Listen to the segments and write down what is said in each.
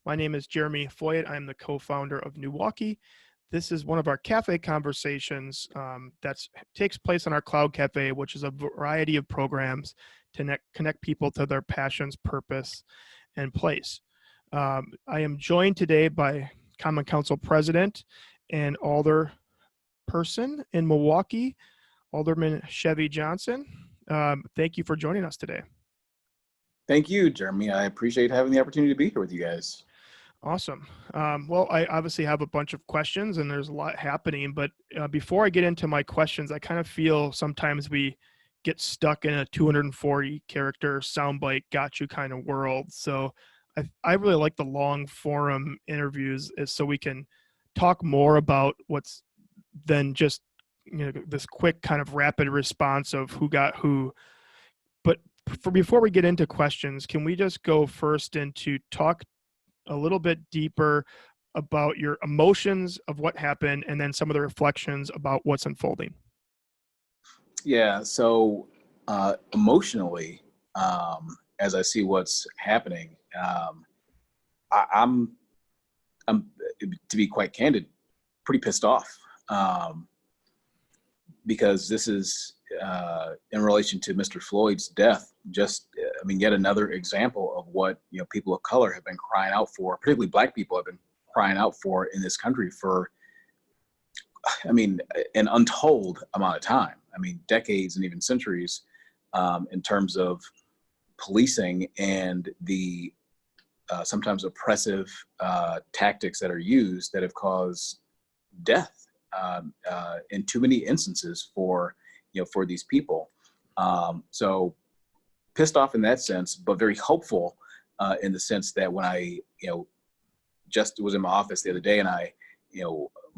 My name is Jeremy Foyt. I'm the co-founder of NEWaukee. This is one of our cafe conversations that takes place in our Cloud Cafe, which is a variety of programs to connect people to their passions, purpose, and place. I am joined today by Common Council President and Alder person in Milwaukee, Alderman Chevy Johnson. Thank you for joining us today. Thank you, Jeremy. I appreciate having the opportunity to be here with you guys. Awesome. Well, I obviously have a bunch of questions and there's a lot happening, but before I get into my questions, I kind of feel sometimes we get stuck in a 240 character soundbite got you kind of world. So I really like the long forum interviews so we can talk more about what's than just, this quick kind of rapid response of who got who. But before we get into questions, can we just go first into talk a little bit deeper about your emotions of what happened and then some of the reflections about what's unfolding? Yeah, so emotionally, as I see what's happening, I'm, to be quite candid, pretty pissed off because this is in relation to Mr. Floyd's death. Yet another example of what people of color have been crying out for, particularly Black people have been crying out for in this country for, an untold amount of time. Decades and even centuries, in terms of policing and the sometimes oppressive tactics that are used that have caused death in too many instances for these people. So pissed off in that sense, but very hopeful in the sense that when I just was in my office the other day and I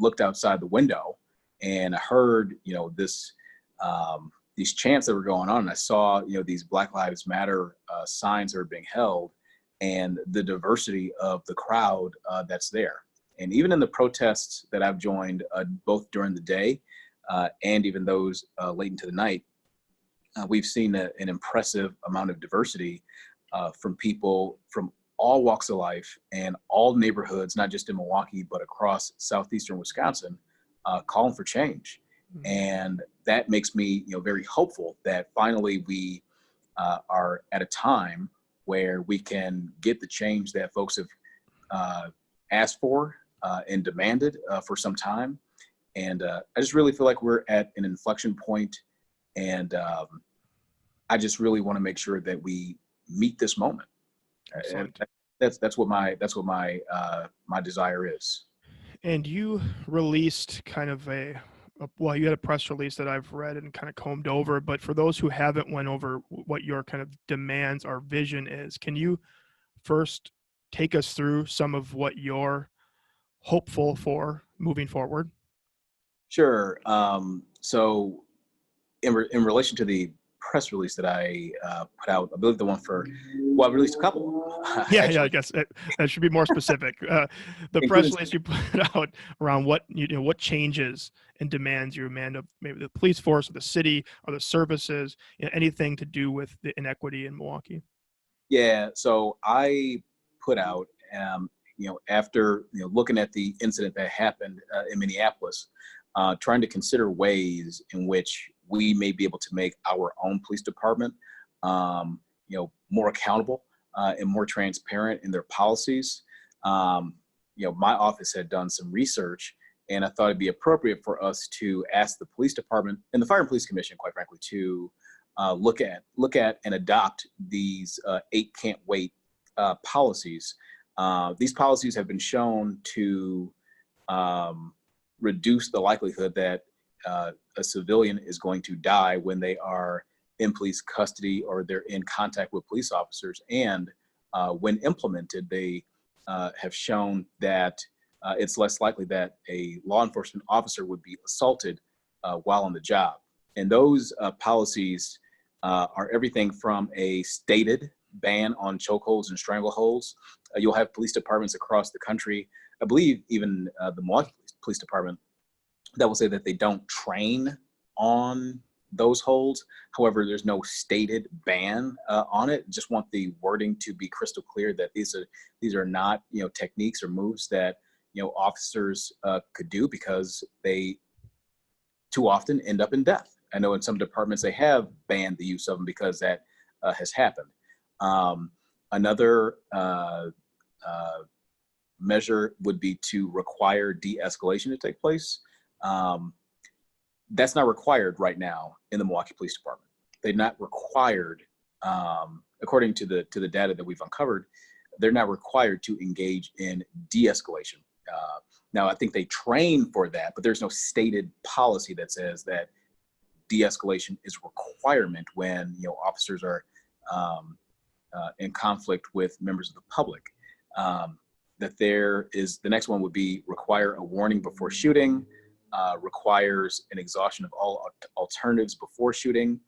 looked outside the window and I heard these chants that were going on, and I saw these Black Lives Matter signs that are being held, and the diversity of the crowd that's there. And even in the protests that I've joined, both during the day and even those late into the night, we've seen an impressive amount of diversity from people from all walks of life and all neighborhoods, not just in Milwaukee, but across southeastern Wisconsin, calling for change. Mm-hmm. And that makes me very hopeful that finally we are at a time where we can get the change that folks have asked for and demanded for some time. And I just really feel like we're at an inflection point, and I just really want to make sure that we meet this moment. And that's what my desire is. And you released kind of you had a press release that I've read and kind of combed over, but for those who haven't went over what your kind of demands or vision is, can you first take us through some of what you're hopeful for moving forward? Sure. So in relation to the press release that I put out, I believe the one I released a couple. Yeah, I guess that should be more specific. The press release you put out around what changes and demands you demand of maybe the police force or the city or the services, anything to do with the inequity in Milwaukee. Yeah, so I put out, after looking at the incident that happened in Minneapolis, trying to consider ways in which we may be able to make our own police department, more accountable and more transparent in their policies. My office had done some research, and I thought it'd be appropriate for us to ask the police department and the Fire and Police Commission, quite frankly, to look at and adopt these 8 can't wait policies. These policies have been shown to reduce the likelihood that a civilian is going to die when they are in police custody or they're in contact with police officers. And when implemented, they have shown that it's less likely that a law enforcement officer would be assaulted while on the job. And those policies are everything from a stated ban on chokeholds and strangleholds. You'll have police departments across the country, I believe even the Milwaukee Police Department, that will say that they don't train on those holds. However, there's no stated ban on it. Just want the wording to be crystal clear that these are not, techniques or moves that, officers could do, because they too often end up in death. I know in some departments they have banned the use of them because that has happened. Another measure would be to require de-escalation to take place. That's not required right now in the Milwaukee Police Department. They're not required, according to the data that we've uncovered, they're not required to engage in de-escalation. Now, I think they train for that, but there's no stated policy that says that de-escalation is a requirement when officers are in conflict with members of the public. That there is, the next one would be require a warning before shooting, requires an exhaustion of all alternatives before shooting,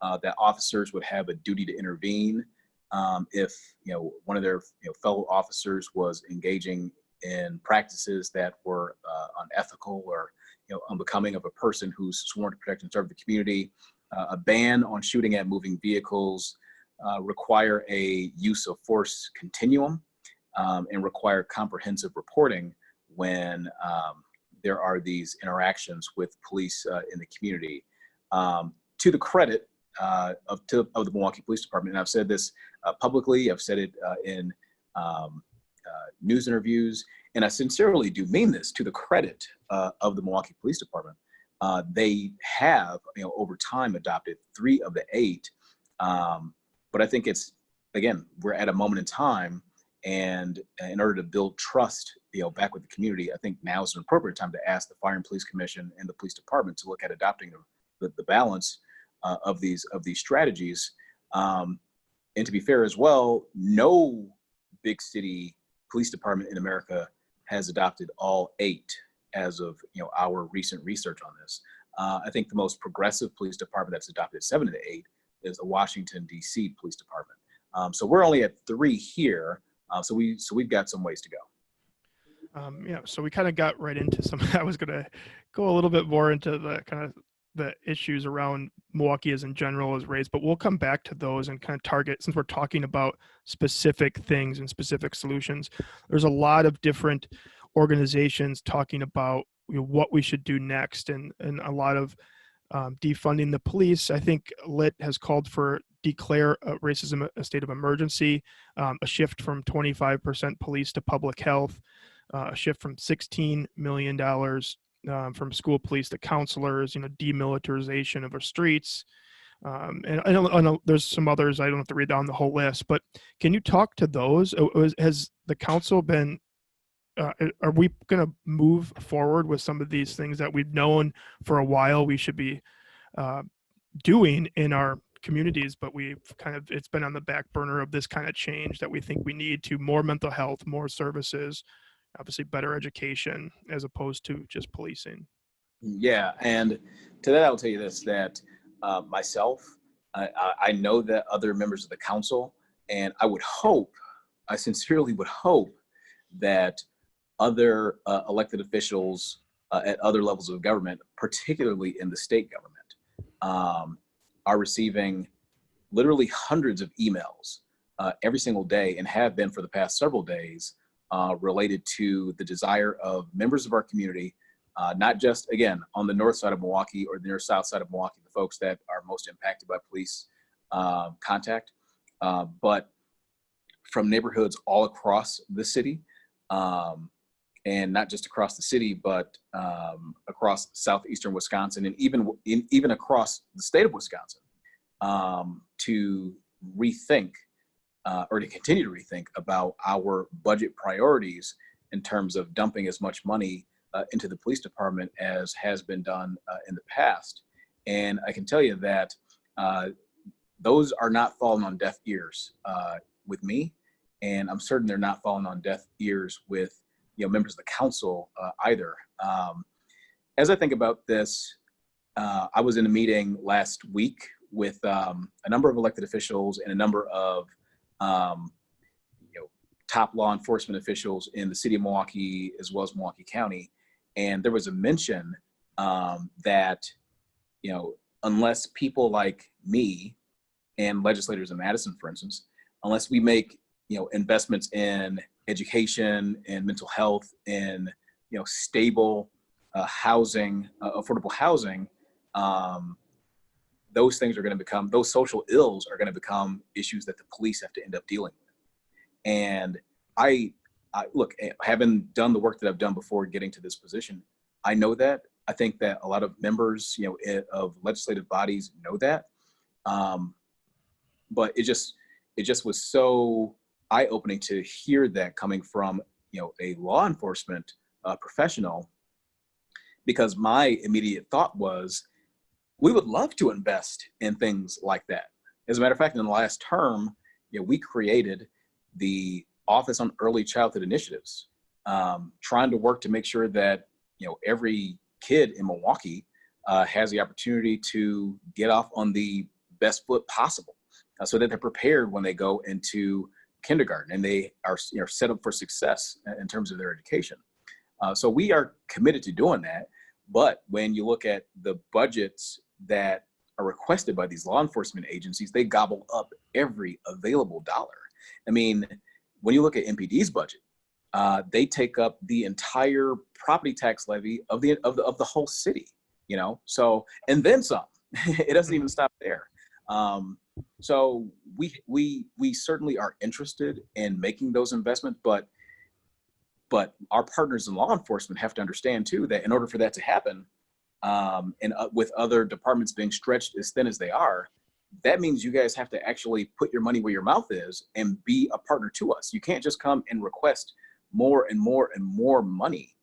that officers would have a duty to intervene if one of their fellow officers was engaging in practices that were unethical or unbecoming of a person who's sworn to protect and serve the community, a ban on shooting at moving vehicles, require a use of force continuum, and require comprehensive reporting when there are these interactions with police in the community. To the credit of the Milwaukee Police Department, and I've said this publicly, I've said it in news interviews, and I sincerely do mean this, to the credit of the Milwaukee Police Department. They have, over time adopted 3 of the 8, but I think it's, again, we're at a moment in time, and in order to build trust, back with the community, I think now is an appropriate time to ask the Fire and Police Commission and the Police Department to look at adopting the balance of these strategies. And to be fair as well, no big city police department in America has adopted all 8 as of our recent research on this. I think the most progressive police department that's adopted 7 of the 8 is the Washington, D.C. Police Department. So we're only at 3 here. So we've got some ways to go. So we kind of got right into some. I was going to go a little bit more into the kind of the issues around Milwaukee as in general as raised, but we'll come back to those and kind of target, since we're talking about specific things and specific solutions. There's a lot of different organizations talking about what we should do next, and a lot of defunding the police. I think LIT has called for declare racism a state of emergency, a shift from 25% police to public health, a shift from $16 million from school police to counselors, demilitarization of our streets. And I know there's some others. I don't have to read down the whole list, but can you talk to those? Has the council been, are we going to move forward with some of these things that we've known for a while we should be doing in our communities, but it's been on the back burner of this kind of change that we think we need to more mental health, more services, obviously better education as opposed to just policing? Yeah, and to that, I will tell you this, that myself, I know that other members of the council, and I sincerely would hope that other elected officials at other levels of government, particularly in the state government, are receiving literally hundreds of emails every single day, and have been for the past several days, related to the desire of members of our community, not just, again, on the north side of Milwaukee or the near south side of Milwaukee, the folks that are most impacted by police contact, but from neighborhoods all across the city, and not just across the city, but across southeastern Wisconsin, and even across the state of Wisconsin, to rethink or to continue to rethink about our budget priorities in terms of dumping as much money into the police department as has been done in the past. And I can tell you that those are not falling on deaf ears with me, and I'm certain they're not falling on deaf ears with members of the council either. As I think about this, I was in a meeting last week with a number of elected officials and a number of top law enforcement officials in the city of Milwaukee as well as Milwaukee County, and there was a mention that unless people like me and legislators in Madison, for instance, unless we make, investments in education and mental health and, stable housing, affordable housing, those things are going to become, those social ills are going to become issues that the police have to end up dealing with. And I look, having done the work that I've done before getting to this position, I know that. I think that a lot of members, of legislative bodies know that. But it just was so eye-opening to hear that coming from, a law enforcement professional, because my immediate thought was, we would love to invest in things like that. As a matter of fact, in the last term, we created the Office on Early Childhood Initiatives, trying to work to make sure that, every kid in Milwaukee has the opportunity to get off on the best foot possible, so that they're prepared when they go into kindergarten and they are, set up for success in terms of their education. So we are committed to doing that. But when you look at the budgets that are requested by these law enforcement agencies, they gobble up every available dollar. I mean, when you look at MPD's budget, they take up the entire property tax levy of the whole city, So, and then some. It doesn't even stop there. So we certainly are interested in making those investments, but our partners in law enforcement have to understand too that in order for that to happen, and with other departments being stretched as thin as they are, that means you guys have to actually put your money where your mouth is and be a partner to us. You can't just come and request more and more and more money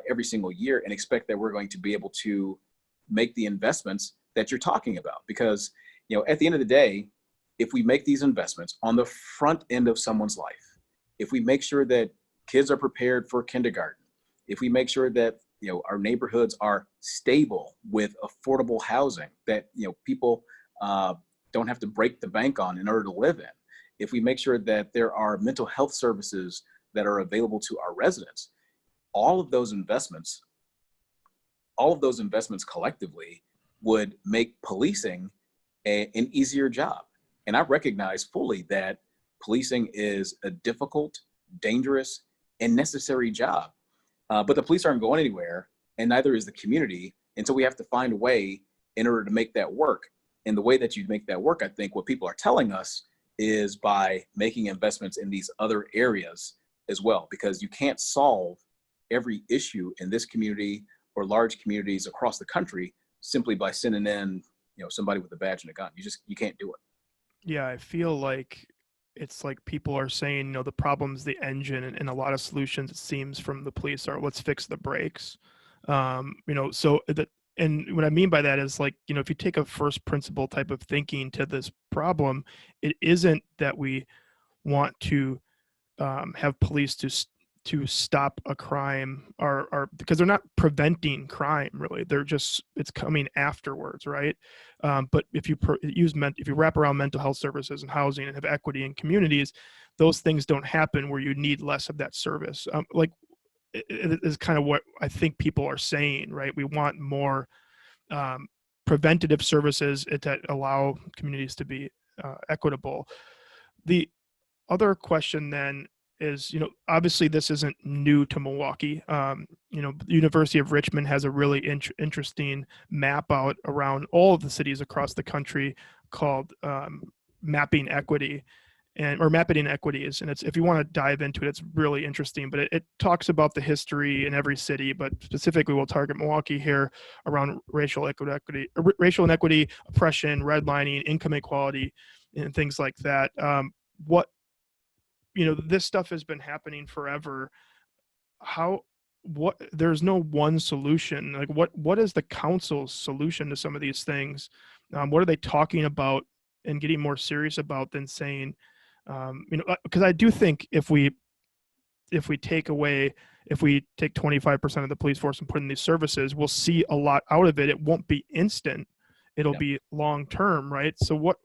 every single year and expect that we're going to be able to make the investments that you're talking about. Because, at the end of the day, if we make these investments on the front end of someone's life, if we make sure that kids are prepared for kindergarten, if we make sure that, our neighborhoods are stable with affordable housing that, people don't have to break the bank on in order to live in, if we make sure that there are mental health services that are available to our residents, all of those investments collectively would make policing an easier job. And I recognize fully that policing is a difficult, dangerous, and necessary job. But the police aren't going anywhere, and neither is the community. And so we have to find a way in order to make that work. And the way that you make that work, I think what people are telling us is by making investments in these other areas as well, because you can't solve every issue in this community or large communities across the country simply by sending in, somebody with a badge and a gun. You can't do it. Yeah, I feel like it's like people are saying, the problem's the engine, and a lot of solutions, it seems, from the police are let's fix the brakes. So that, and what I mean by that is, like, if you take a first principle type of thinking to this problem, it isn't that we want to have police to stop a crime or because they're not preventing crime, really. They're just, it's coming afterwards, right? But if you if you wrap around mental health services and housing and have equity in communities, those things don't happen where you need less of that service. Like, it is kind of what I think people are saying, right? We want more preventative services that allow communities to be equitable. The other question then is, obviously this isn't new to Milwaukee. The University of Richmond has a really interesting map out around all of the cities across the country called Mapping Equity, or Mapping Inequities. And it's, if you want to dive into it, it's really interesting, but it talks about the history in every city, but specifically we'll target Milwaukee here around racial inequity, oppression, redlining, income inequality, and things like that. This stuff has been happening forever. There's no one solution. Like, what is the council's solution to some of these things? What are they talking about and getting more serious about than saying, because I do think if we take 25% of the police force and put in these services, we'll see a lot out of it. It won't be instant. It'll be long-term, right? So what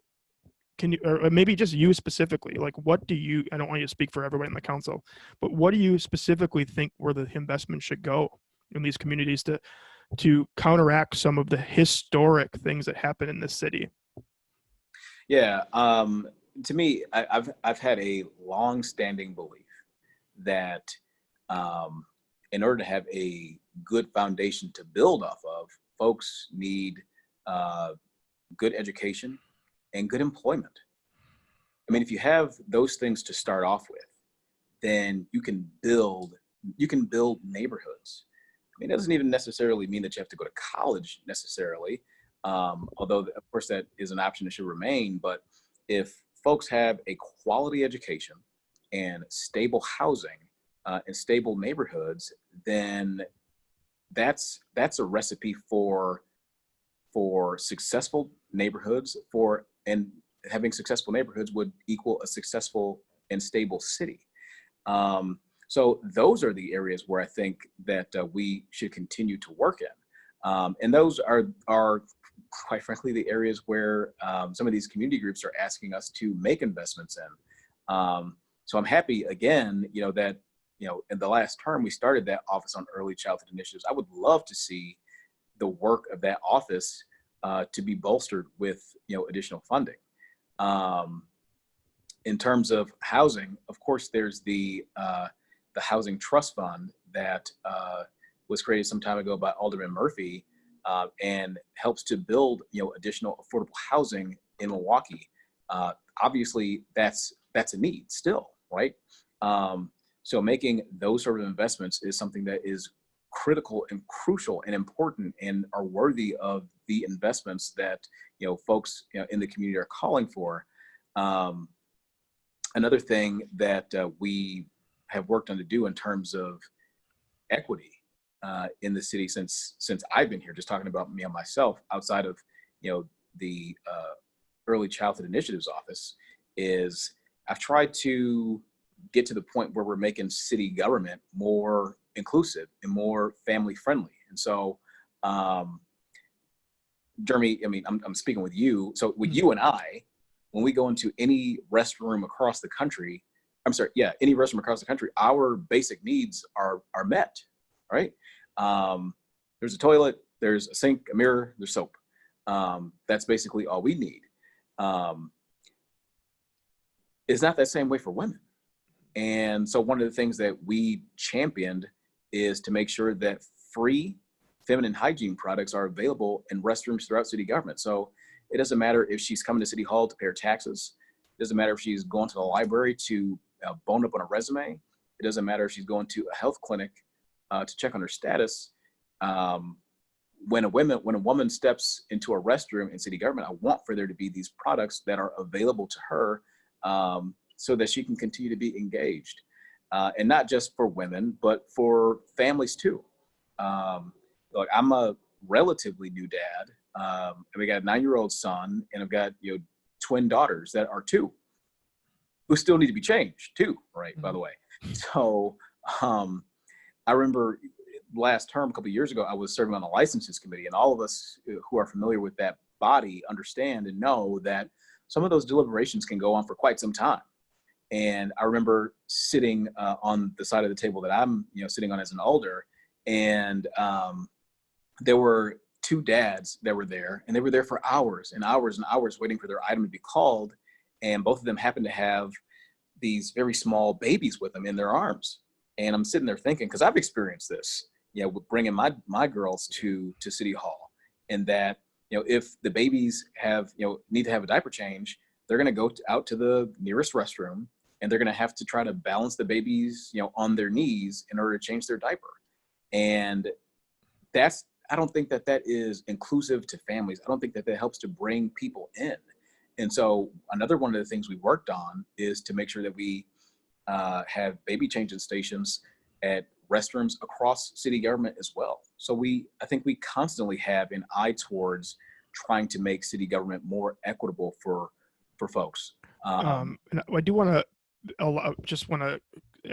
can you, or maybe just you specifically, like, I don't want you to speak for everybody in the council, but what do you specifically think where the investment should go in these communities to to counteract some of the historic things that happen in the city? Yeah, to me, I've had a long-standing belief that in order to have a good foundation to build off of, folks need uh, good education and good employment. I mean, if you have those things to start off with, then you can build neighborhoods. I mean, it doesn't even necessarily mean that you have to go to college necessarily, although of course that is an option that should remain. But if folks have a quality education and stable housing and stable neighborhoods, then that's a recipe for successful neighborhoods. And having successful neighborhoods would equal a successful and stable city. So those are the areas where I think that we should continue to work in. And those are quite frankly the areas where some of these community groups are asking us to make investments in. So I'm happy again, that in the last term we started that Office on Early Childhood Initiatives. I would love to see the work of that office to be bolstered with additional funding. In terms of housing, of course, there's the Housing Trust Fund that was created some time ago by Alderman Murphy and helps to build additional affordable housing in Milwaukee. Obviously, that's a need still, right? So making those sort of investments is something that is critical and crucial and important and are worthy of the investments that folks in the community are calling for. Another thing that we have worked on to do in terms of equity in the city since I've been here, just talking about myself outside of the Early Childhood Initiatives Office, is I've tried to get to the point where we're making city government more inclusive and more family friendly. And so, Jeremy, I mean, I'm speaking with you. So with you and I, when we go into any restroom across the country, any restroom across the country, our basic needs are met, right? There's a toilet, there's a sink, a mirror, there's soap. That's basically all we need. It's not that same way for women. And so one of the things that we championed is to make sure that free feminine hygiene products are available in restrooms throughout city government. So it doesn't matter if she's coming to City Hall to pay her taxes. It doesn't matter if she's going to the library to bone up on a resume. It doesn't matter if she's going to a health clinic to check on her status. When a woman steps into a restroom in city government, I want for there to be these products that are available to her so that she can continue to be engaged. And not just for women, but for families too. Look, I'm a relatively new dad. And we got a 9-year-old son, and I've got twin daughters that are 2, who still need to be changed too, right? By the way, so I remember last term, a couple of years ago, I was serving on the licenses committee, and all of us who are familiar with that body understand and know that some of those deliberations can go on for quite some time. And I remember sitting on the side of the table that I'm sitting on as an alder, and there were 2 dads that were there, and they were there for hours and hours and hours waiting for their item to be called. And both of them happened to have these very small babies with them in their arms. And I'm sitting there thinking, because I've experienced this, with bringing my girls to City Hall, and that, if the babies have, need to have a diaper change, they're going to go out to the nearest restroom, and they're going to have to try to balance the babies, on their knees in order to change their diaper. And I don't think that is inclusive to families. I don't think that helps to bring people in. And so another one of the things we worked on is to make sure that we have baby changing stations at restrooms across city government as well. So I think we constantly have an eye towards trying to make city government more equitable for folks. And I do want to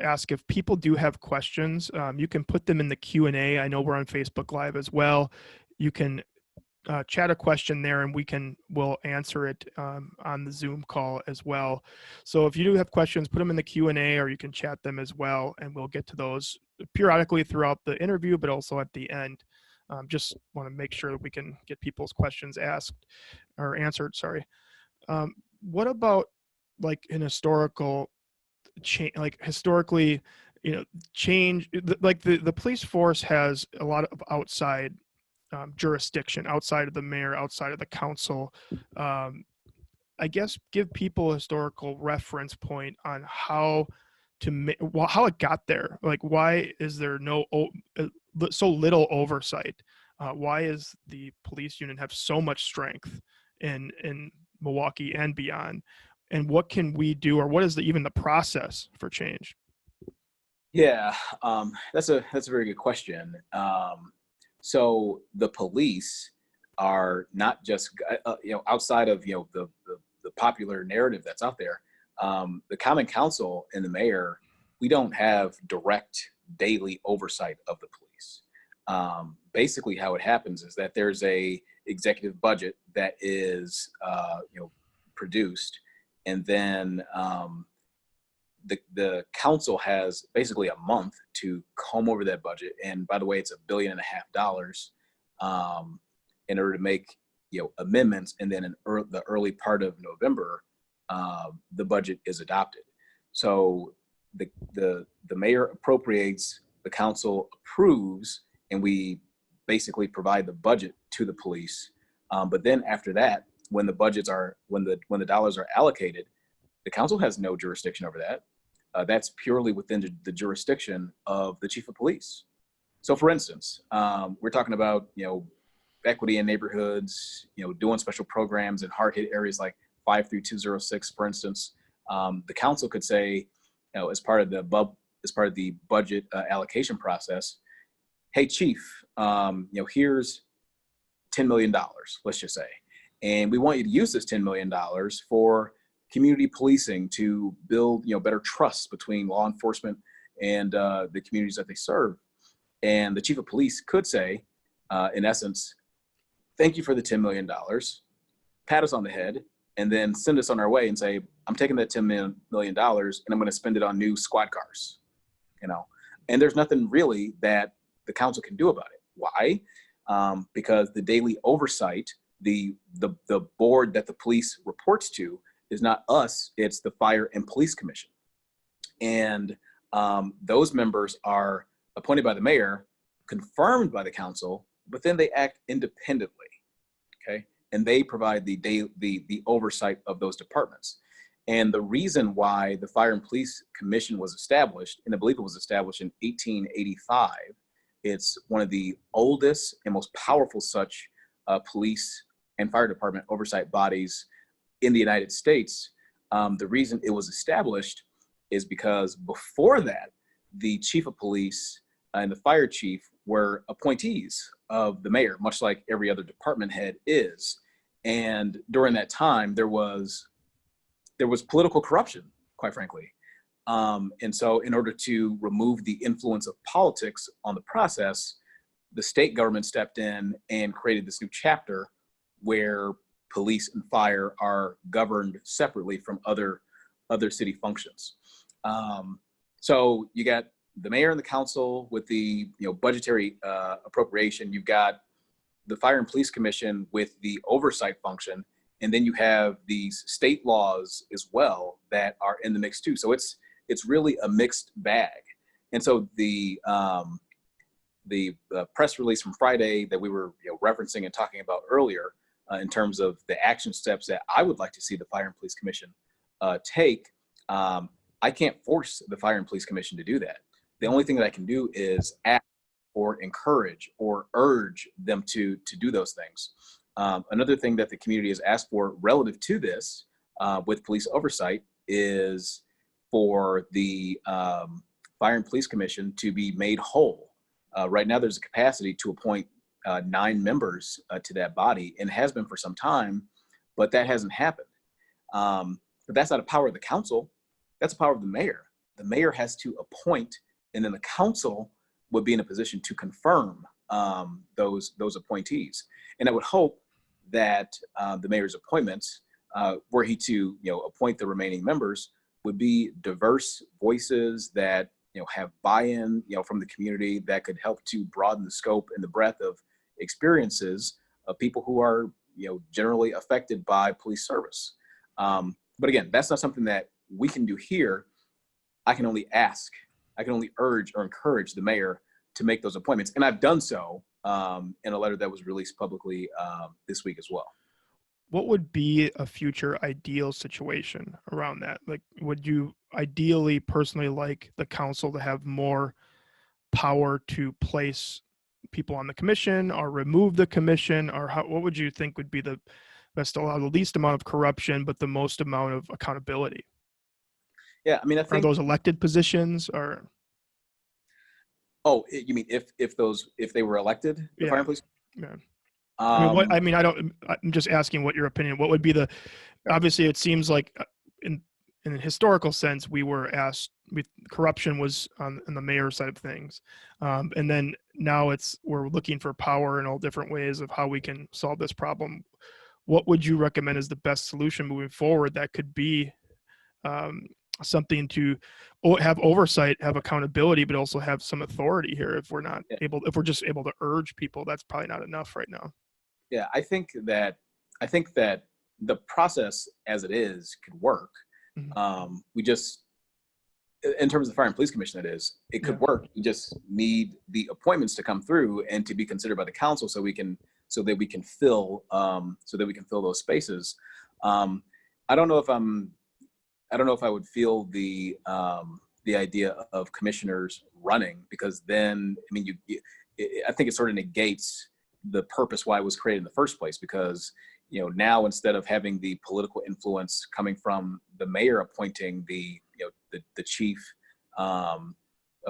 ask if people do have questions, you can put them in the Q&A. I know we're on Facebook Live as well. You can chat a question there, and we'll answer it on the Zoom call as well. So if you do have questions, put them in the Q&A, or you can chat them as well, and we'll get to those periodically throughout the interview, but also at the end. Just want to make sure that we can get people's questions asked or answered. Sorry. What about like an historical change, like historically, change, like the police force has a lot of outside jurisdiction, outside of the mayor, outside of the council. I guess give people a historical reference point on how how it got there. Like, why is there so little oversight? Why is the police unit have so much strength in Milwaukee and beyond? And what can we do, or what is even the process for change? Yeah, that's a very good question. So the police are not just outside of the popular narrative that's out there. The Common Council and the mayor, we don't have direct daily oversight of the police. Basically, how it happens is that there's a executive budget that is produced, and then the council has basically a month to comb over that budget. And by the way, it's $1.5 billion in order to make amendments, and then in the early part of November, the budget is adopted. So the mayor appropriates, the council approves, and we basically provide the budget to the police. But then after that, when the dollars are allocated, the council has no jurisdiction over that. That's purely within the jurisdiction of the chief of police. So, for instance, we're talking about equity in neighborhoods, doing special programs in hard-hit areas like 53206, for instance. The council could say, as part of the budget allocation process, hey, chief, here's $10 million, let's just say, and we want you to use this $10 million for community policing to build, better trust between law enforcement and the communities that they serve. And the chief of police could say, in essence, thank you for the $10 million, pat us on the head, and then send us on our way and say, I'm taking that $10 million and I'm going to spend it on new squad cars, And there's nothing really that the council can do about it. Why? Because the daily oversight, the board that the police reports to is not us, it's the Fire and Police Commission. And those members are appointed by the mayor, confirmed by the council, but then they act independently, okay? And they provide the oversight of those departments. And the reason why the Fire and Police Commission was established, and I believe it was established in 1885, it's one of the oldest and most powerful such police and fire department oversight bodies in the United States. The reason it was established is because before that, the chief of police and the fire chief were appointees of the mayor, much like every other department head is. And during that time, there was political corruption, quite frankly. And so in order to remove the influence of politics on the process, the state government stepped in and created this new chapter where police and fire are governed separately from other city functions. So you got the mayor and the council with the budgetary appropriation. You've got the Fire and Police Commission with the oversight function, and then you have these state laws as well that are in the mix too. So it's really a mixed bag. And so the press release from Friday that we were referencing and talking about earlier, in terms of the action steps that I would like to see the Fire and Police Commission take, I can't force the Fire and Police Commission to do that. The only thing that I can do is ask or encourage or urge them to do those things. Another thing that the community has asked for relative to this with police oversight is for the Fire and Police Commission to be made whole. Right now, there's a capacity to appoint 9 members to that body, and has been for some time, but that hasn't happened. But that's not a power of the council. That's a power of the mayor. The mayor has to appoint, and then the council would be in a position to confirm those appointees. And I would hope that the mayor's appointments, were he to appoint the remaining members, would be diverse voices that have buy-in from the community, that could help to broaden the scope and the breadth of experiences of people who are, generally affected by police service. But again, that's not something that we can do here. I can only ask, I can only urge or encourage the mayor to make those appointments. And I've done so in a letter that was released publicly this week as well. What would be a future ideal situation around that? Like, would you ideally personally like the council to have more power to place people on the commission or remove the commission, or what would you think would be the best, allow the least amount of corruption but the most amount of accountability? Yeah, I mean, I think, are those elected positions, or you mean if they were elected, the fire and police? Yeah. I'm just asking what your opinion, what would be the, obviously it seems like in a historical sense, we were asked, corruption was on the mayor's side of things. And then now we're looking for power in all different ways of how we can solve this problem. What would you recommend as the best solution moving forward that could be something to have oversight, have accountability, but also have some authority here? If we're just able to urge people, that's probably not enough right now. Yeah, I think that the process as it is could work. Mm-hmm. We just, in terms of the Fire and Police Commission, it could work. We just need the appointments to come through and to be considered by the council so that we can fill those spaces. I don't know if I would feel the idea of commissioners running, because then, I mean, I think it sort of negates the purpose why it was created in the first place, because now, instead of having the political influence coming from the mayor appointing the chief of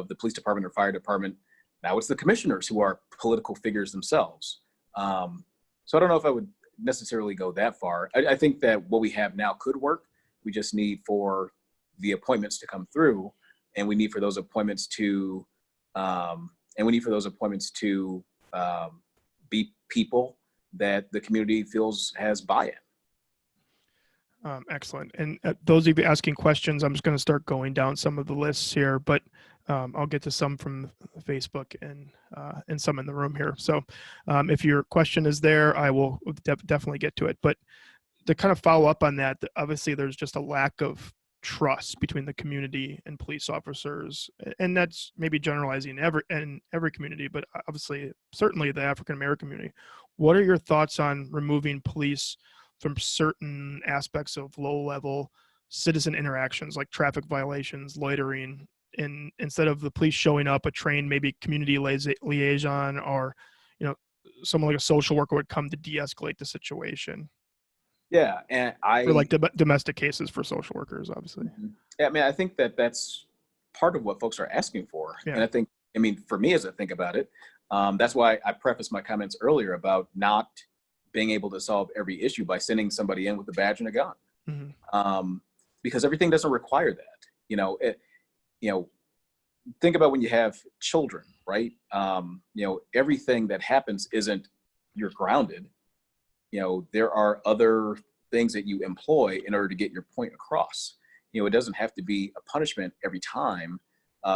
the police department or fire department, now it's the commissioners who are political figures themselves. So I don't know if I would necessarily go that far. I think that what we have now could work. We just need for the appointments to come through, and we need for those appointments to be people that the community feels has buy-in. Excellent. And those of you asking questions, I'm just going to start going down some of the lists here, but I'll get to some from Facebook and some in the room here. So if your question is there, I will definitely get to it. But to kind of follow up on that, obviously there's just a lack of trust between the community and police officers, and that's maybe generalizing in every community, but obviously certainly the African American community. What are your thoughts on removing police from certain aspects of low-level citizen interactions like traffic violations, loitering, and instead of the police showing up, a trained maybe community liaison or someone like a social worker would come to de-escalate the situation? Yeah, and for like domestic cases for social workers, obviously. Yeah, I mean, I think that that's part of what folks are asking for. Yeah. And I mean, for me, as I think about it, that's why I prefaced my comments earlier about not being able to solve every issue by sending somebody in with a badge and a gun. Mm-hmm. Because everything doesn't require that. Think about when you have children, right? Everything that happens isn't you're grounded. There are other things that you employ in order to get your point across. It doesn't have to be a punishment every time.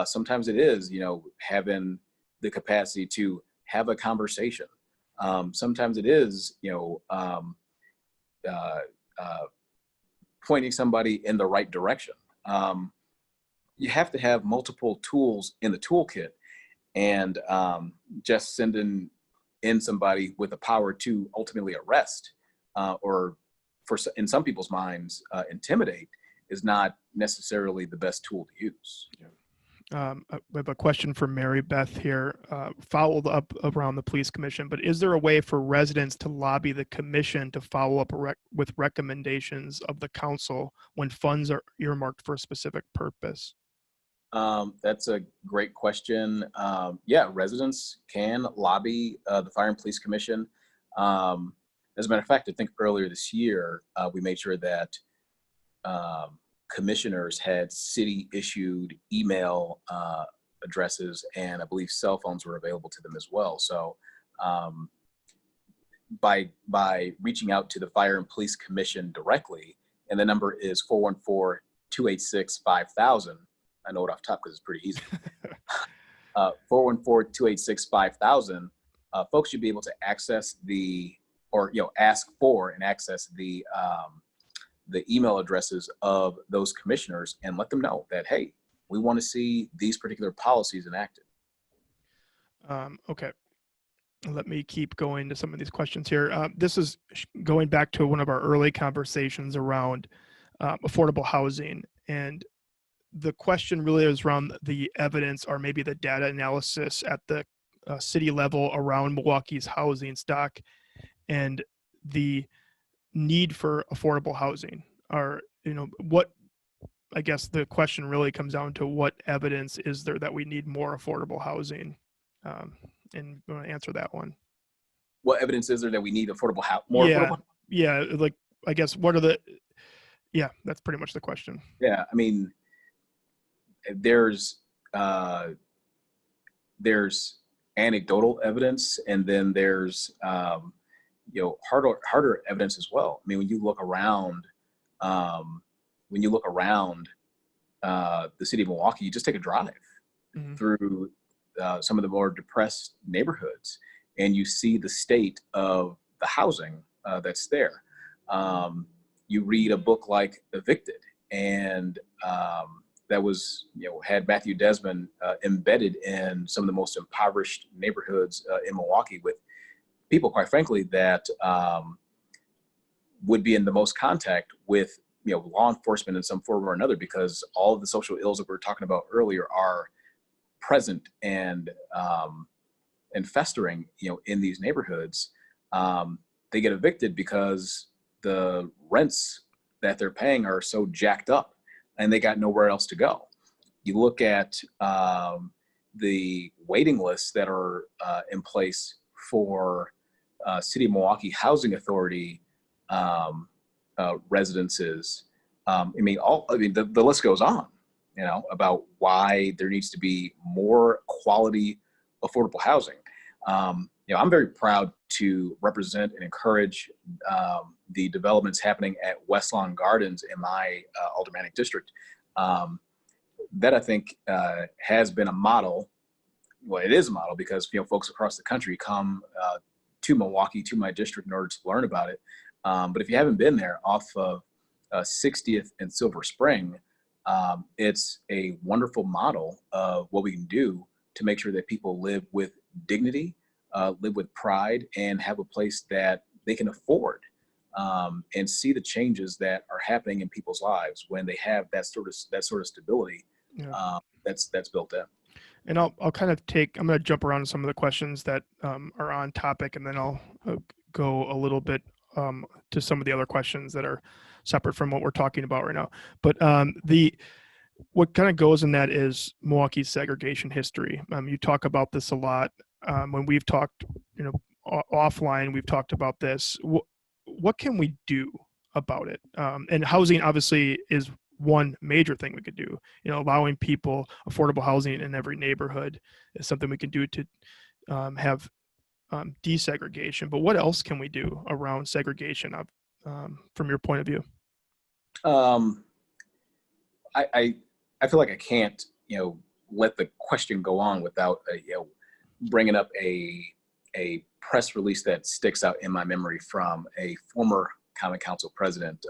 Sometimes it is, having the capacity to have a conversation. Sometimes it is, pointing somebody in the right direction. You have to have multiple tools in the toolkit, and just sending in somebody with the power to ultimately arrest or in some people's minds, intimidate is not necessarily the best tool to use. Yeah. We have a question for Mary Beth here, followed up around the police commission, but is there a way for residents to lobby the commission to follow up with recommendations of the council when funds are earmarked for a specific purpose? That's a great question. Yeah, residents can lobby the Fire and Police Commission. As a matter of fact, I think earlier this year, we made sure that commissioners had city-issued email addresses, and I believe cell phones were available to them as well. So by reaching out to the Fire and Police Commission directly, and the number is 414-286-5000. I know it off top because it's pretty easy. 414-286-5000. folks should be able to access ask for and access the email addresses of those commissioners and let them know that, hey, we want to see these particular policies enacted. Okay. Let me keep going to some of these questions here. This is going back to one of our early conversations around affordable housing. And the question really is around the evidence or maybe the data analysis at the city level around Milwaukee's housing stock and the need for affordable housing. Or, what, I guess the question really comes down to what evidence is there that we need more affordable housing? And you want to answer that one? What evidence is there that we need more affordable? Yeah. Like, I guess, that's pretty much the question. Yeah. I mean, there's anecdotal evidence, and then there's, harder evidence as well. I mean, when you look around the city of Milwaukee, you just take a drive through some of the more depressed neighborhoods, and you see the state of the housing that's there. You read a book like Evicted, and that was, had Matthew Desmond embedded in some of the most impoverished neighborhoods in Milwaukee, with people, quite frankly, that would be in the most contact with law enforcement in some form or another, because all of the social ills that we were talking about earlier are present and festering, in these neighborhoods. They get evicted because the rents that they're paying are so jacked up, and they got nowhere else to go. You look at the waiting lists that are in place for City of Milwaukee Housing Authority residences. The list goes on, about why there needs to be more quality, affordable housing. I'm very proud to represent and encourage the developments happening at West Lawn Gardens in my aldermanic district. That I think has been a model. Well, it is a model because folks across the country come to Milwaukee, to my district, in order to learn about it. But if you haven't been there, off of 60th and Silver Spring, it's a wonderful model of what we can do to make sure that people live with dignity, live with pride, and have a place that they can afford, and see the changes that are happening in people's lives when they have that sort of stability. Yeah. That's built in. And I'm going to jump around to some of the questions that are on topic, and then I'll go a little bit to some of the other questions that are separate from what we're talking about right now. But what kind of goes in that is Milwaukee's segregation history. You talk about this a lot. When we've talked, offline, we've talked about this. What can we do about it? And housing obviously is one major thing we could do. Allowing people affordable housing in every neighborhood is something we can do to have desegregation. But what else can we do around segregation from your point of view? I feel like I can't, let the question go on without, bringing up a press release that sticks out in my memory from a former Common Council president,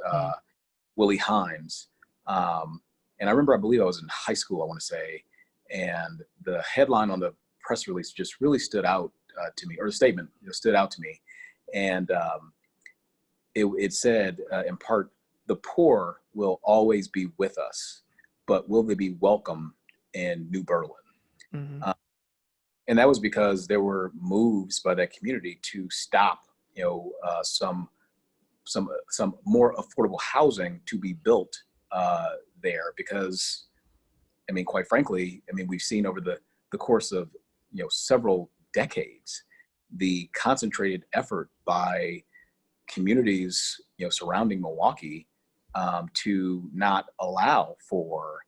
Willie Hines. And I believe I was in high school, I want to say, and the headline on the press release just really stood out to me, or the statement stood out to me. And it said, in part, "The poor will always be with us, but will they be welcome in New Berlin?" Mm-hmm. And that was because there were moves by that community to stop, some more affordable housing to be built there, because, quite frankly, we've seen over the course of, several decades, the concentrated effort by communities, surrounding Milwaukee, to not allow for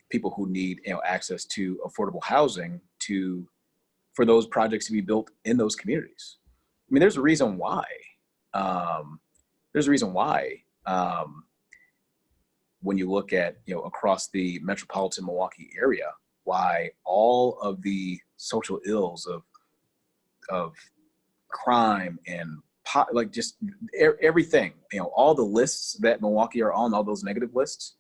people who need, access to affordable housing for those projects to be built in those communities. There's a reason why. When you look at, across the metropolitan Milwaukee area, why all of the social ills of of crime and like just everything, all the lists that Milwaukee are on, all those negative lists,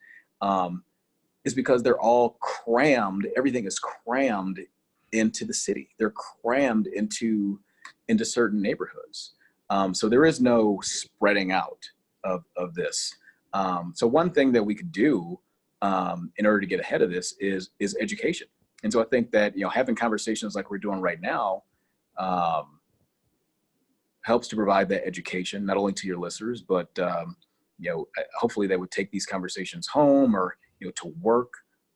is because they're all crammed. Everything is crammed into the city. They're crammed into certain neighborhoods. So there is no spreading out of this. So one thing that we could do in order to get ahead of this is education. And so I think that, having conversations like we're doing right now helps to provide that education, not only to your listeners, but, hopefully they would take these conversations home or, to work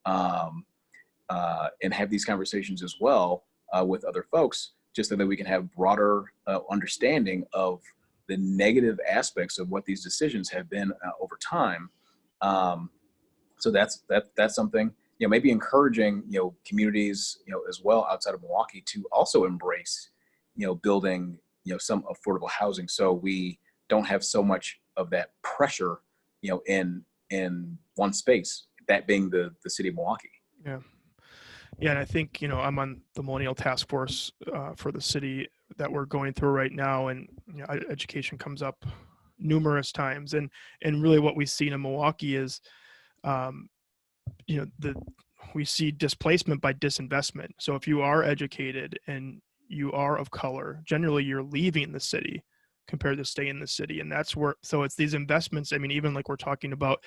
and have these conversations as well with other folks, just so that we can have broader understanding of the negative aspects of what these decisions have been over time. So that's something, maybe encouraging, communities, as well outside of Milwaukee to also embrace, building, some affordable housing, so we don't have so much of that pressure, in one space, that being the city of Milwaukee. Yeah. Yeah. And I think, I'm on the Millennial Task Force for the city that we're going through right now. And education comes up numerous times. And really what we see in Milwaukee is, we see displacement by disinvestment. So if you are educated and you are of color, generally you're leaving the city compared to staying in the city. And that's where, so it's these investments. I mean, even like we're talking about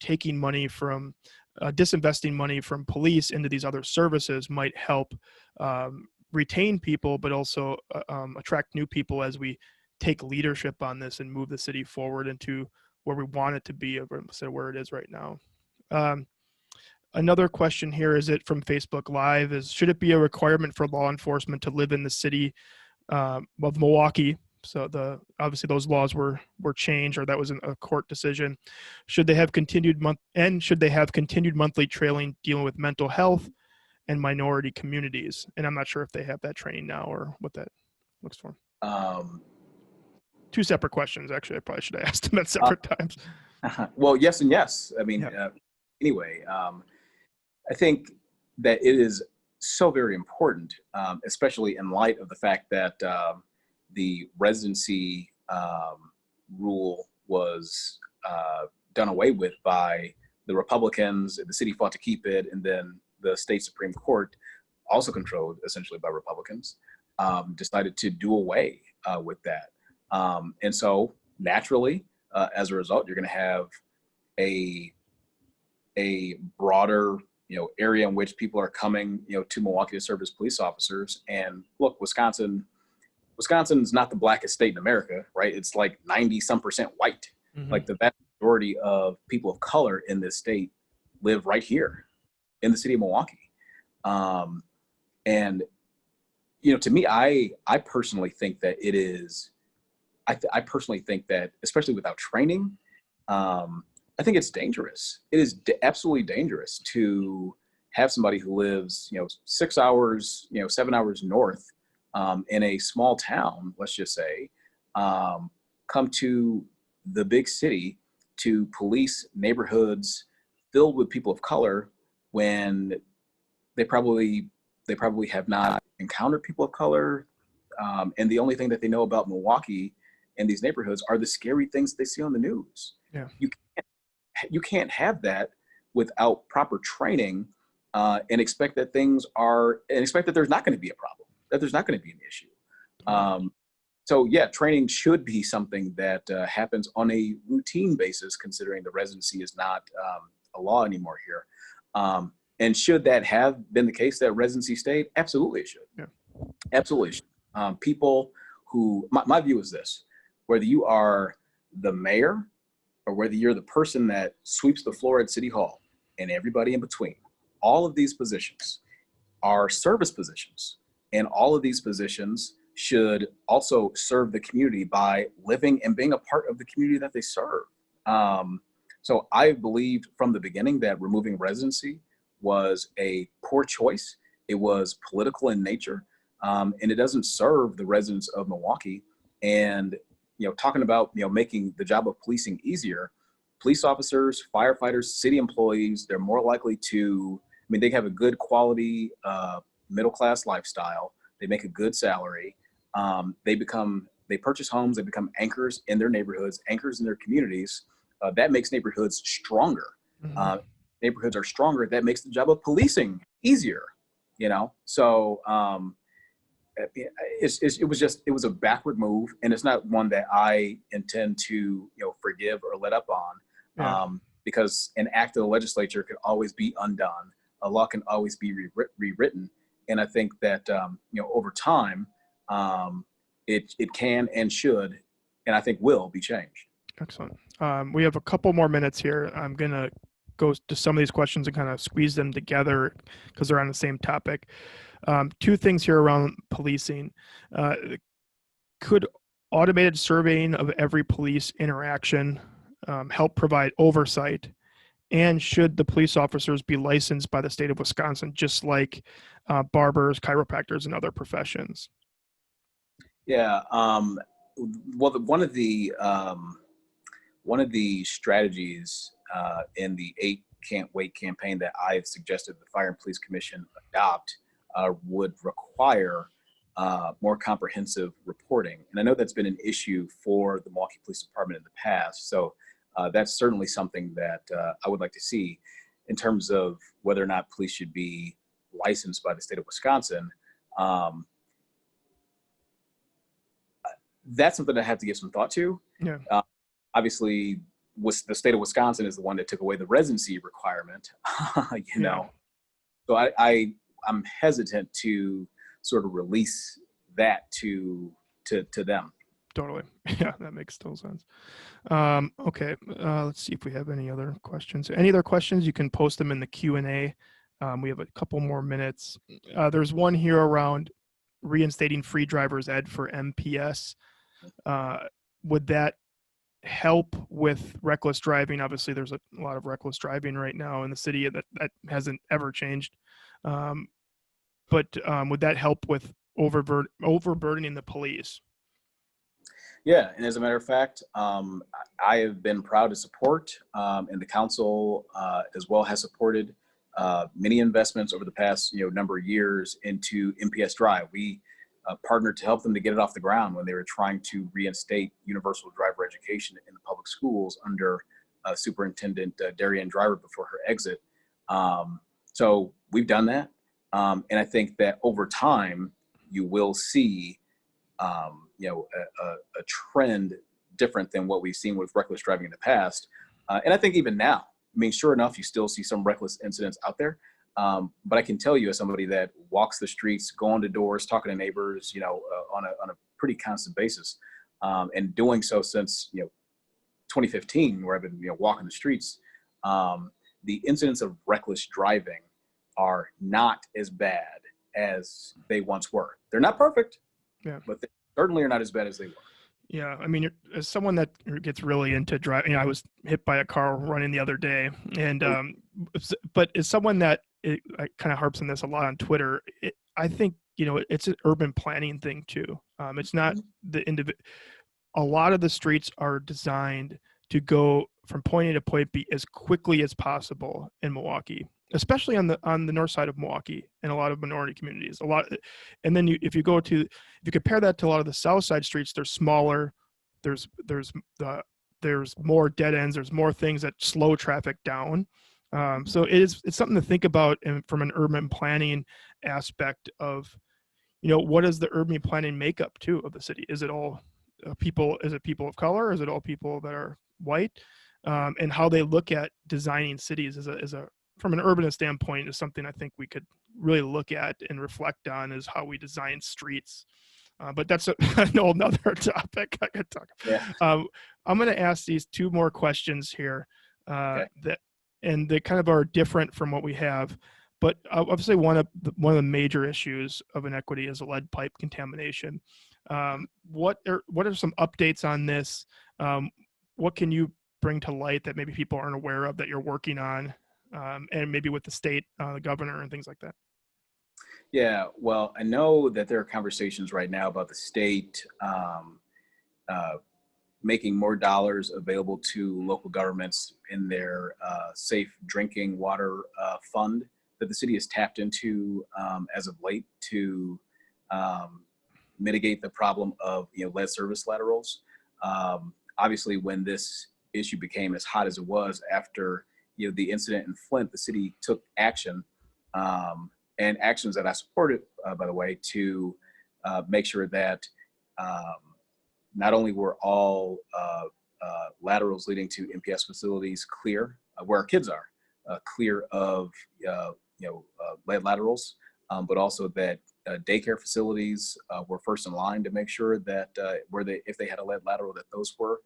taking money from, disinvesting money from police into these other services might help retain people, but also attract new people as we take leadership on this and move the city forward into where we want it to be instead of where it is right now. Another question here, is it from Facebook Live, is should it be a requirement for law enforcement to live in the city of Milwaukee? So obviously those laws were changed, or that was a court decision. Should they have continued monthly training dealing with mental health and minority communities? And I'm not sure if they have that training now or what that looks for. Two separate questions, actually. I probably should have asked them at separate times. Well, yes and yes. I mean, Yeah. Anyway, I think that it is so very important, especially in light of the fact that the residency rule was done away with by the Republicans. The city fought to keep it, and then the state Supreme Court, also controlled essentially by Republicans, decided to do away with that. And so naturally, as a result, you're going to have a broader, area in which people are coming, to Milwaukee to serve as police officers. And look, Wisconsin's not the blackest state in America, right? It's like 90% white. Mm-hmm. Like the vast majority of people of color in this state live right here in the city of Milwaukee. And, to me, I personally think that it is, I personally think that, especially without training, I think it's dangerous. It is absolutely dangerous to have somebody who lives, 6 hours, 7 hours north in a small town, let's just say, come to the big city to police neighborhoods filled with people of color when they probably have not encountered people of color. And the only thing that they know about Milwaukee and these neighborhoods are the scary things they see on the news. Yeah. You can't have that without proper training and expect that there's not going to be a problem, that there's not going to be an issue. So yeah, training should be something that happens on a routine basis, considering the residency is not a law anymore here. And should that have been the case, that residency stayed? Absolutely it should. Yeah. Absolutely should. People who, my view is this, whether you are the mayor or whether you're the person that sweeps the floor at City Hall and everybody in between, all of these positions are service positions. And all of these positions should also serve the community by living and being a part of the community that they serve. So I believed from the beginning that removing residency was a poor choice. It was political in nature, and it doesn't serve the residents of Milwaukee. And talking about making the job of policing easier, police officers, firefighters, city employees, they're more likely to, they have a good quality middle class lifestyle. They make a good salary. they purchase homes, they become anchors in their neighborhoods, anchors in their communities. That makes neighborhoods stronger. Mhm. Neighborhoods are stronger. That makes the job of policing easier. So it was a backward move, and it's not one that I intend to forgive or let up on, Yeah. because an act of the legislature can always be undone. A law can always be rewritten, and I think that over time, it can and should, and I think will be changed. Excellent. We have a couple more minutes here. I'm going to go to some of these questions and kind of squeeze them together because they're on the same topic. Two things here around policing. Could automated surveying of every police interaction help provide oversight? And should the police officers be licensed by the state of Wisconsin, just like barbers, chiropractors, and other professions? Yeah. Well, one of the strategies in the 8 Can't Wait campaign that I've suggested the Fire and Police Commission adopt would require more comprehensive reporting. And I know that's been an issue for the Milwaukee Police Department in the past. So that's certainly something that I would like to see in terms of whether or not police should be licensed by the state of Wisconsin. That's something I have to give some thought to. Yeah. Obviously, the state of Wisconsin is the one that took away the residency requirement, Yeah. So I'm hesitant to sort of release that to them. Totally. Yeah, that makes total sense. Okay, let's see if we have any other questions. Any other questions? You can post them in the Q&A. We have a couple more minutes. There's one here around reinstating free driver's ed for MPS. Would that help with reckless driving? Obviously, there's a lot of reckless driving right now in the city that hasn't ever changed. But would that help with overburdening the police? Yeah, and as a matter of fact, I have been proud to support, and the council as well has supported many investments over the past number of years into MPS Drive. We partnered to help them to get it off the ground when they were trying to reinstate universal driver education in the public schools under Superintendent Darian Driver before her exit. So we've done that, and I think that over time you will see a trend different than what we've seen with reckless driving in the past. And I think even now, I mean, sure enough, you still see some reckless incidents out there. But I can tell you, as somebody that walks the streets, going to doors, talking to neighbors, on a pretty constant basis, and doing so since 2015, where I've been walking the streets, the incidents of reckless driving are not as bad as they once were. They're not perfect, Yeah, but they certainly are not as bad as they were. Yeah, I mean, as someone that gets really into driving, I was hit by a car running the other day, and but as someone that kind of harps on this a lot on Twitter, I think it's an urban planning thing too. It's not the individual. A lot of the streets are designed to go from point A to point B as quickly as possible in Milwaukee, especially on the north side of Milwaukee and a lot of minority communities. And then if you compare that to a lot of the south side streets, they're smaller. There's more dead ends. There's more things that slow traffic down. So it's something to think about from an urban planning aspect of, what is the urban planning makeup too of the city? Is it all people? Is it people of color? Is it all people that are white? And how they look at designing cities from an urbanist standpoint is something I think we could really look at and reflect on, is how we design streets. But that's a whole nother topic I could talk. Yeah. I'm going to ask these two more questions here Okay. and they kind of are different from what we have. But obviously, one of the major issues of inequity is lead pipe contamination. What are some updates on this? What can you bring to light that maybe people aren't aware of that you're working on, and maybe with the state, the governor, and things like that? Yeah, well, I know that there are conversations right now about the state making more dollars available to local governments in their safe drinking water fund that the city has tapped into as of late to mitigate the problem of lead service laterals. Obviously, when this issue became as hot as it was after the incident in Flint, the city took action, and actions that I supported, by the way, to make sure that not only were all laterals leading to MPS facilities clear, where our kids are, clear of lead laterals, but also that daycare facilities were first in line to make sure that if they had a lead lateral, that those were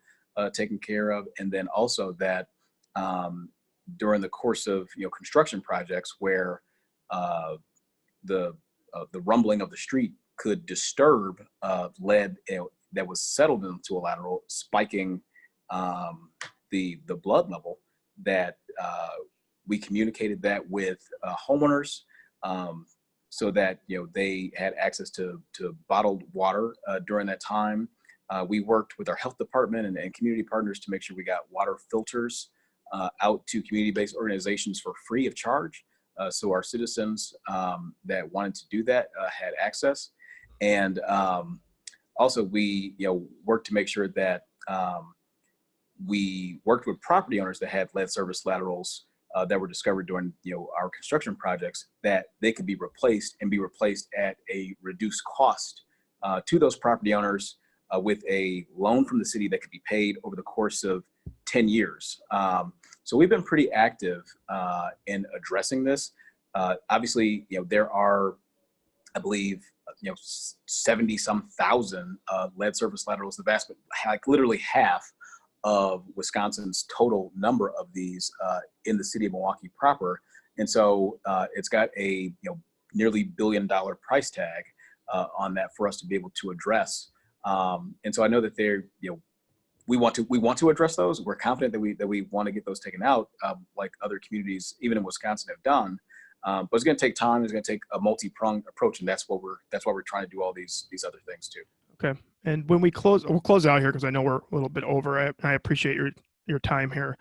taken care of, and then also that during the course of construction projects where the rumbling of the street could disturb lead that was settled into a lateral, spiking the blood level, that we communicated that with homeowners, so that they had access to bottled water during that time. We worked with our health department and community partners to make sure we got water filters out to community-based organizations for free of charge. So our citizens that wanted to do that had access. And also we worked to make sure that we worked with property owners that had lead service laterals that were discovered during our construction projects, that they could be replaced and be replaced at a reduced cost to those property owners with a loan from the city that could be paid over the course of 10 years. So we've been pretty active in addressing this. Obviously, there are, I believe, 70 some thousand lead service laterals, the vast, like literally half of Wisconsin's total number of these in the city of Milwaukee proper. And so it's got a nearly $1 billion price tag on that for us to be able to address. And so I know that they're, we want to address those. We're confident that we want to get those taken out, like other communities, even in Wisconsin, have done. But it's going to take time. It's going to take a multi-pronged approach, and that's why we're trying to do all these other things too. Okay. And when we'll close out here because I know we're a little bit over. I appreciate your time here.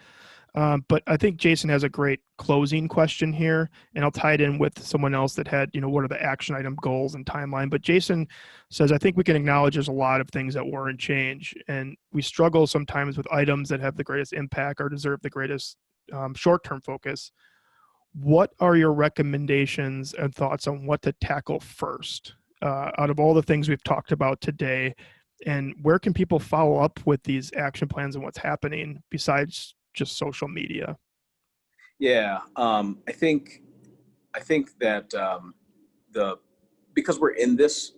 But I think Jason has a great closing question here, and I'll tie it in with someone else that had, what are the action item goals and timeline. But Jason says, I think we can acknowledge there's a lot of things that weren't change, and we struggle sometimes with items that have the greatest impact or deserve the greatest short-term focus. What are your recommendations and thoughts on what to tackle first out of all the things we've talked about today? And where can people follow up with these action plans and what's happening besides just social media? Yeah, I think that because we're in this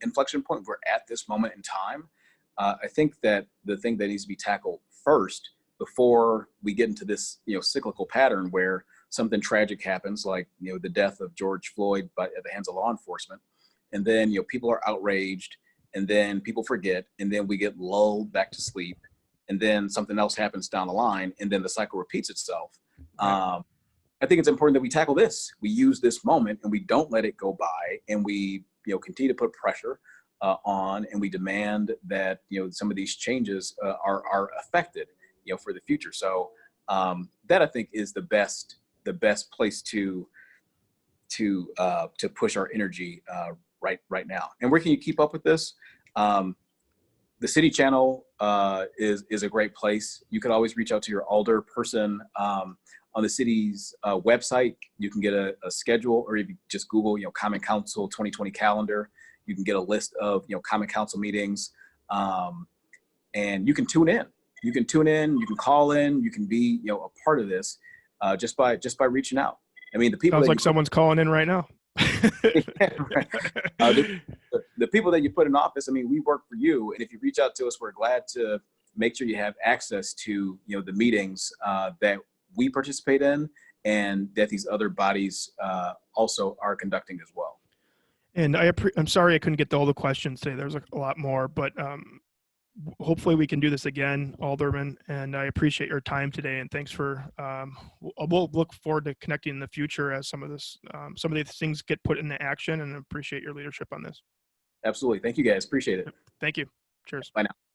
inflection point, we're at this moment in time. I think that the thing that needs to be tackled first, before we get into this cyclical pattern where something tragic happens, like the death of George Floyd at the hands of law enforcement, and then people are outraged, and then people forget, and then we get lulled back to sleep, and then something else happens down the line, and then the cycle repeats itself. I think it's important that we tackle this. We use this moment, and we don't let it go by, and we continue to put pressure on, and we demand that some of these changes are affected for the future. So that I think is the best place to push our energy right now. And where can you keep up with this? The city channel is a great place. You could always reach out to your alder person on the city's website. You can get a schedule, or if you just Google Common Council 2020 calendar, you can get a list of Common Council meetings, and you can tune in. You can call in, you can be a part of this just by reaching out. I mean, the people sounds like someone's calling in right now. Yeah, right. The people that you put in office, I mean, we work for you, and if you reach out to us, we're glad to make sure you have access to the meetings that we participate in, and that these other bodies also are conducting as well. And I'm sorry I couldn't get to all the questions today. There's a lot more, but hopefully we can do this again, Alderman, and I appreciate your time today, and thanks for we'll look forward to connecting in the future as some of these things get put into action, and appreciate your leadership on this. Absolutely. Thank you guys. Appreciate it. Thank you. Cheers. Bye now.